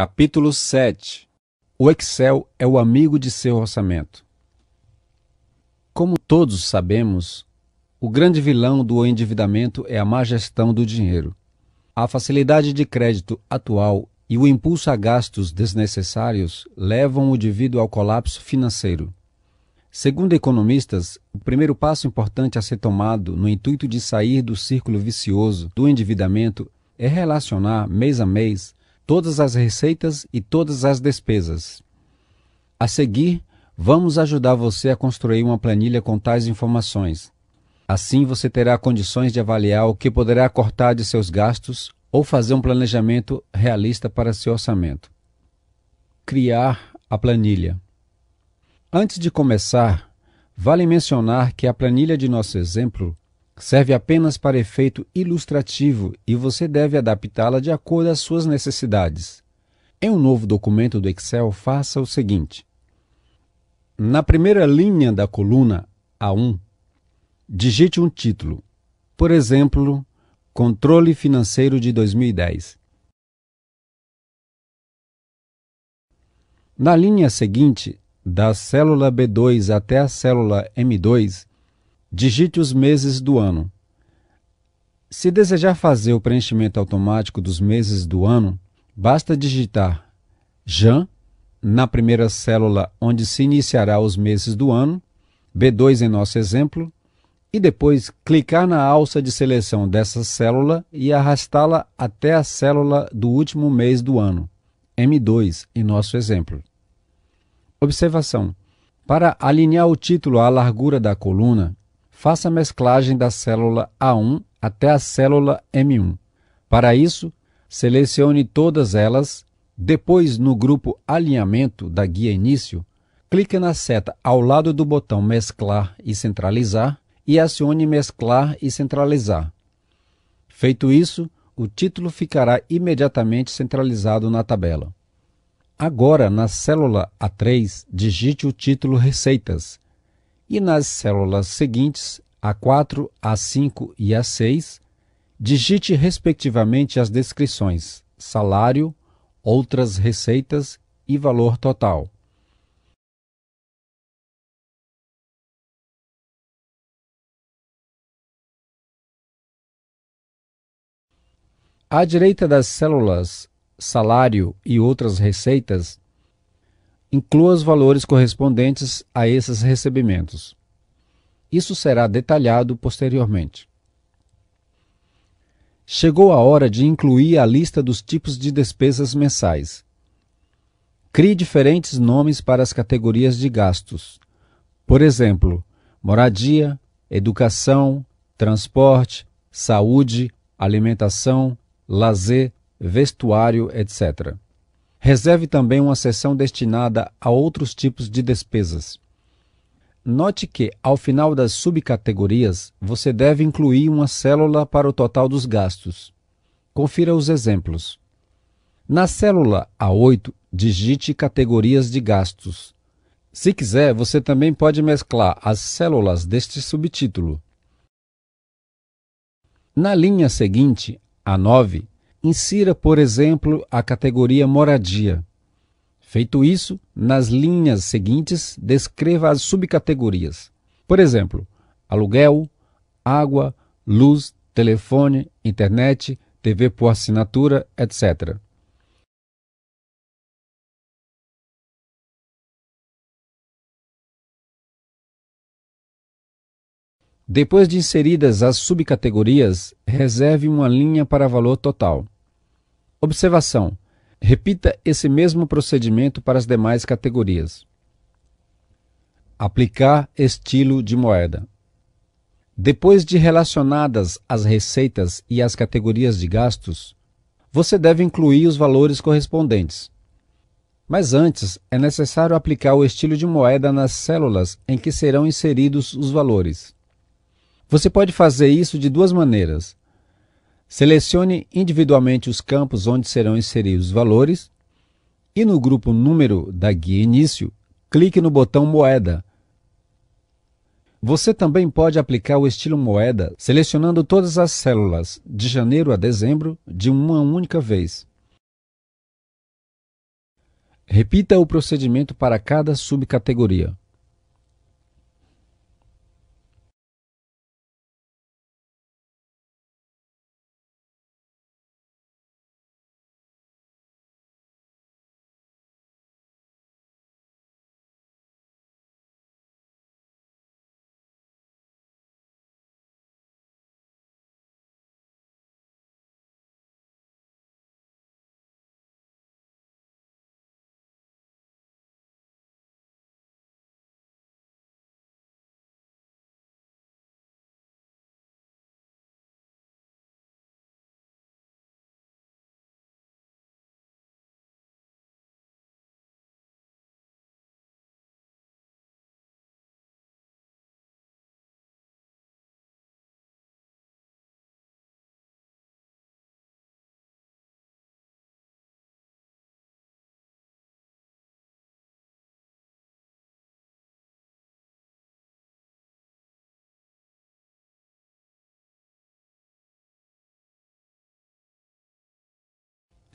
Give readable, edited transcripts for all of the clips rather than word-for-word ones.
Capítulo 7. O Excel é o amigo de seu orçamento. Como todos sabemos, o grande vilão do endividamento é a má gestão do dinheiro. A facilidade de crédito atual e o impulso a gastos desnecessários levam o indivíduo ao colapso financeiro. Segundo economistas, o primeiro passo importante a ser tomado no intuito de sair do círculo vicioso do endividamento é relacionar, mês a mês, todas as receitas e todas as despesas. A seguir, vamos ajudar você a construir uma planilha com tais informações. Assim você terá condições de avaliar o que poderá cortar de seus gastos ou fazer um planejamento realista para seu orçamento. Criar a planilha. Antes de começar, vale mencionar que a planilha de nosso exemplo serve apenas para efeito ilustrativo e você deve adaptá-la de acordo às suas necessidades. Em um novo documento do Excel, faça o seguinte. Na primeira linha da coluna A1, digite um título. Por exemplo, Controle Financeiro de 2010. Na linha seguinte, da célula B2 até a célula M2, digite os meses do ano. Se desejar fazer o preenchimento automático dos meses do ano, basta digitar Jan na primeira célula onde se iniciará os meses do ano, B2 em nosso exemplo, e depois clicar na alça de seleção dessa célula e arrastá-la até a célula do último mês do ano, M2 em nosso exemplo. Observação: para alinhar o título à largura da coluna, faça a mesclagem da célula A1 até a célula M1. Para isso, selecione todas elas, depois no grupo Alinhamento da guia Início, clique na seta ao lado do botão Mesclar e Centralizar e acione Mesclar e Centralizar. Feito isso, o título ficará imediatamente centralizado na tabela. Agora, na célula A3, digite o título Receitas. E nas células seguintes, A4, A5 e A6, digite respectivamente as descrições: salário, outras receitas e valor total. À direita das células salário e outras receitas, inclua os valores correspondentes a esses recebimentos. Isso será detalhado posteriormente. Chegou a hora de incluir a lista dos tipos de despesas mensais. Crie diferentes nomes para as categorias de gastos. Por exemplo, moradia, educação, transporte, saúde, alimentação, lazer, vestuário, etc. Reserve também uma seção destinada a outros tipos de despesas. Note que, ao final das subcategorias, você deve incluir uma célula para o total dos gastos. Confira os exemplos. Na célula A8, digite categorias de gastos. Se quiser, você também pode mesclar as células deste subtítulo. Na linha seguinte, A9, insira, por exemplo, a categoria moradia. Feito isso, nas linhas seguintes, descreva as subcategorias. Por exemplo, aluguel, água, luz, telefone, internet, TV por assinatura, etc. Depois de inseridas as subcategorias, reserve uma linha para valor total. Observação: repita esse mesmo procedimento para as demais categorias. Aplicar estilo de moeda. Depois de relacionadas as receitas e as categorias de gastos, você deve incluir os valores correspondentes. Mas antes, é necessário aplicar o estilo de moeda nas células em que serão inseridos os valores. Você pode fazer isso de duas maneiras. Selecione individualmente os campos onde serão inseridos os valores e no grupo Número da guia Início, clique no botão Moeda. Você também pode aplicar o estilo moeda selecionando todas as células de janeiro a dezembro de uma única vez. Repita o procedimento para cada subcategoria.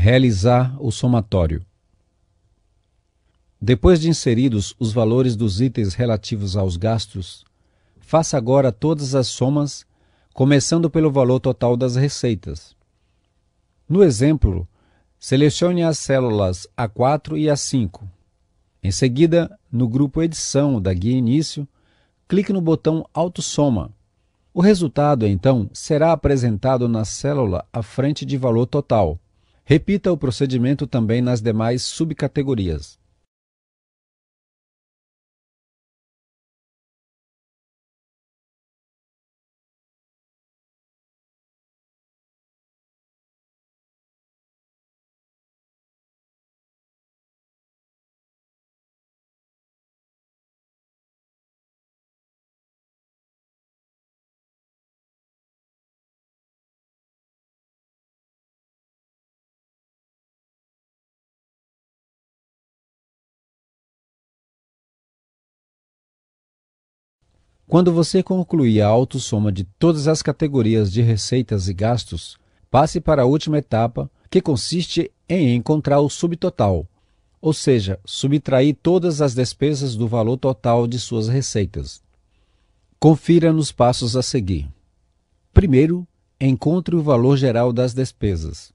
Realizar o somatório. Depois de inseridos os valores dos itens relativos aos gastos, faça agora todas as somas, começando pelo valor total das receitas. No exemplo, selecione as células A4 e A5. Em seguida, no grupo Edição da Guia Início, clique no botão Autossoma. O resultado, então, será apresentado na célula à frente de valor total. Repita o procedimento também nas demais subcategorias. Quando você concluir a autossoma de todas as categorias de receitas e gastos, passe para a última etapa, que consiste em encontrar o subtotal, ou seja, subtrair todas as despesas do valor total de suas receitas. Confira nos passos a seguir. Primeiro, encontre o valor geral das despesas.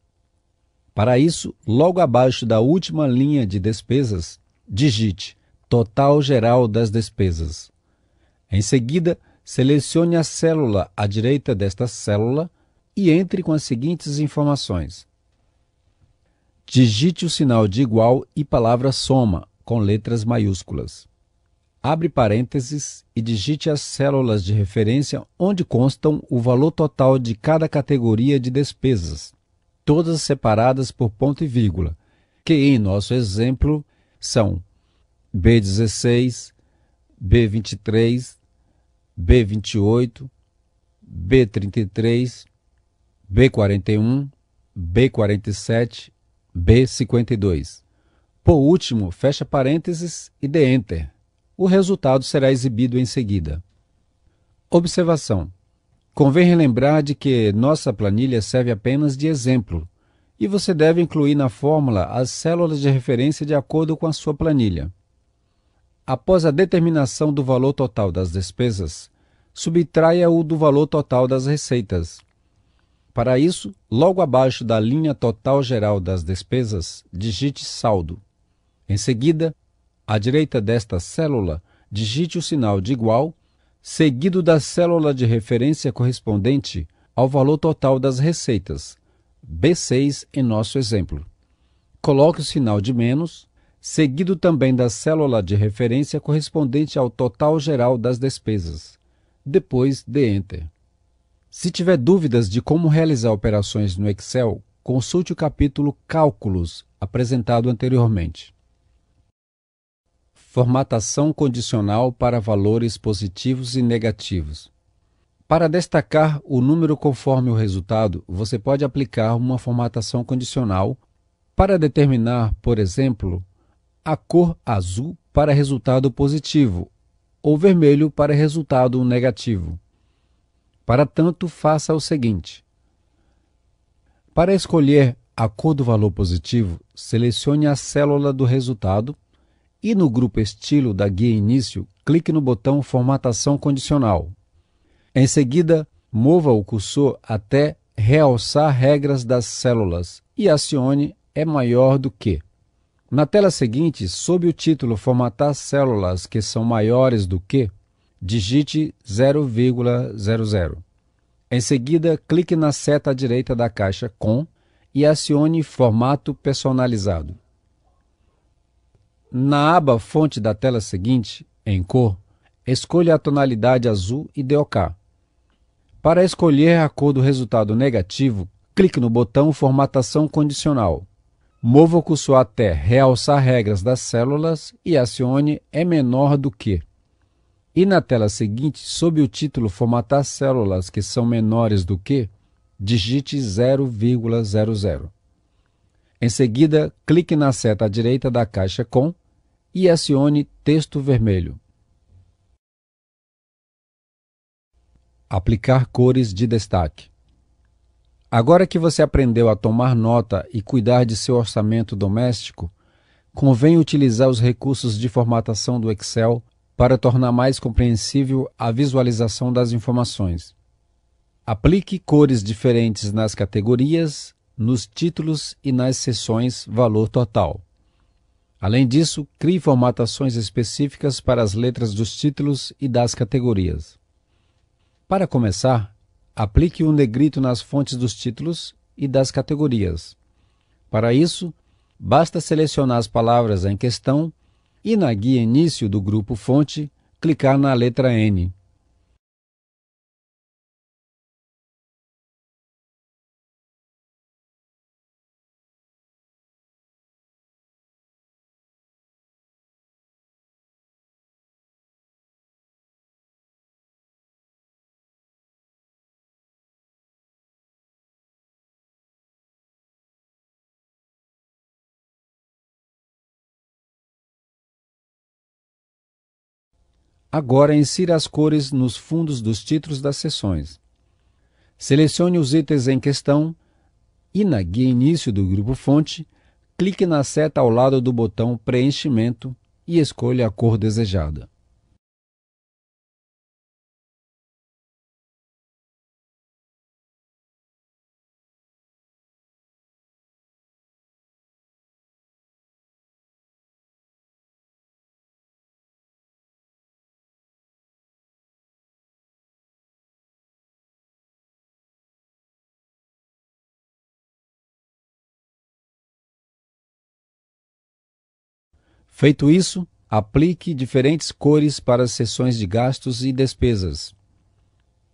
Para isso, logo abaixo da última linha de despesas, digite Total Geral das Despesas. Em seguida, selecione a célula à direita desta célula e entre com as seguintes informações. Digite o sinal de igual e palavra soma, com letras maiúsculas. Abre parênteses e digite as células de referência onde constam o valor total de cada categoria de despesas, todas separadas por ponto e vírgula, que em nosso exemplo são B16, B23, B28, B33, B41, B47, B52. Por último, fecha parênteses e dê Enter. O resultado será exibido em seguida. Observação. Convém relembrar de que nossa planilha serve apenas de exemplo, e você deve incluir na fórmula as células de referência de acordo com a sua planilha. Após a determinação do valor total das despesas, subtraia-o do valor total das receitas. Para isso, logo abaixo da linha total geral das despesas, digite saldo. Em seguida, à direita desta célula, digite o sinal de igual, seguido da célula de referência correspondente ao valor total das receitas, B6 em nosso exemplo. Coloque o sinal de menos, seguido também da célula de referência correspondente ao total geral das despesas. Depois dê Enter. Se tiver dúvidas de como realizar operações no Excel, consulte o capítulo Cálculos, apresentado anteriormente. Formatação condicional para valores positivos e negativos. Para destacar o número conforme o resultado, você pode aplicar uma formatação condicional para determinar, por exemplo, a cor azul para resultado positivo ou vermelho para resultado negativo. Para tanto, faça o seguinte. Para escolher a cor do valor positivo, selecione a célula do resultado e no grupo Estilo da guia Início, clique no botão Formatação Condicional. Em seguida, mova o cursor até Realçar regras das células e acione É maior do que. Na tela seguinte, sob o título Formatar células que são maiores do que, digite 0,00. Em seguida, clique na seta à direita da caixa Com e acione Formato Personalizado. Na aba Fonte da tela seguinte, em cor, escolha a tonalidade azul e dê OK. Para escolher a cor do resultado negativo, clique no botão Formatação Condicional. Mova o cursor até Realçar regras das células e acione É menor do que. E na tela seguinte, sob o título Formatar células que são menores do que, digite 0,00. Em seguida, clique na seta à direita da caixa Com e acione Texto vermelho. Aplicar cores de destaque. Agora que você aprendeu a tomar nota e cuidar de seu orçamento doméstico, convém utilizar os recursos de formatação do Excel para tornar mais compreensível a visualização das informações. Aplique cores diferentes nas categorias, nos títulos e nas seções Valor Total. Além disso, crie formatações específicas para as letras dos títulos e das categorias. Para começar, aplique um negrito nas fontes dos títulos e das categorias. Para isso, basta selecionar as palavras em questão e na guia Início do grupo Fonte, clicar na letra N. Agora insira as cores nos fundos dos títulos das seções. Selecione os itens em questão e na guia Início do grupo Fonte, clique na seta ao lado do botão Preenchimento e escolha a cor desejada. Feito isso, aplique diferentes cores para as seções de gastos e despesas.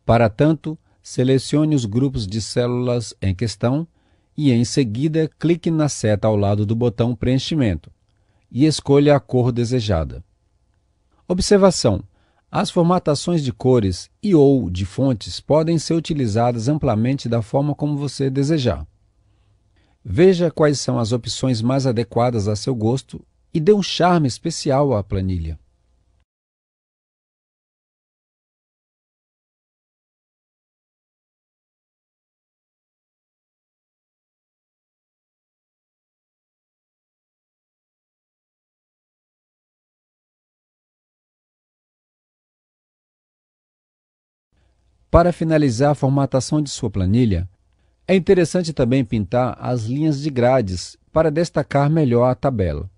Para tanto, selecione os grupos de células em questão e, em seguida, clique na seta ao lado do botão Preenchimento e escolha a cor desejada. Observação: as formatações de cores e/ou de fontes podem ser utilizadas amplamente da forma como você desejar. Veja quais são as opções mais adequadas a seu gosto e dê um charme especial à planilha. Para finalizar a formatação de sua planilha, é interessante também pintar as linhas de grades para destacar melhor a tabela.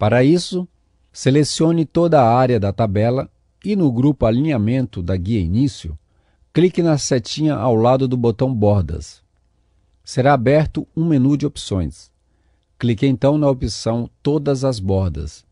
Para isso, selecione toda a área da tabela e no grupo Alinhamento da guia Início, clique na setinha ao lado do botão Bordas. Será aberto um menu de opções. Clique então na opção Todas as bordas.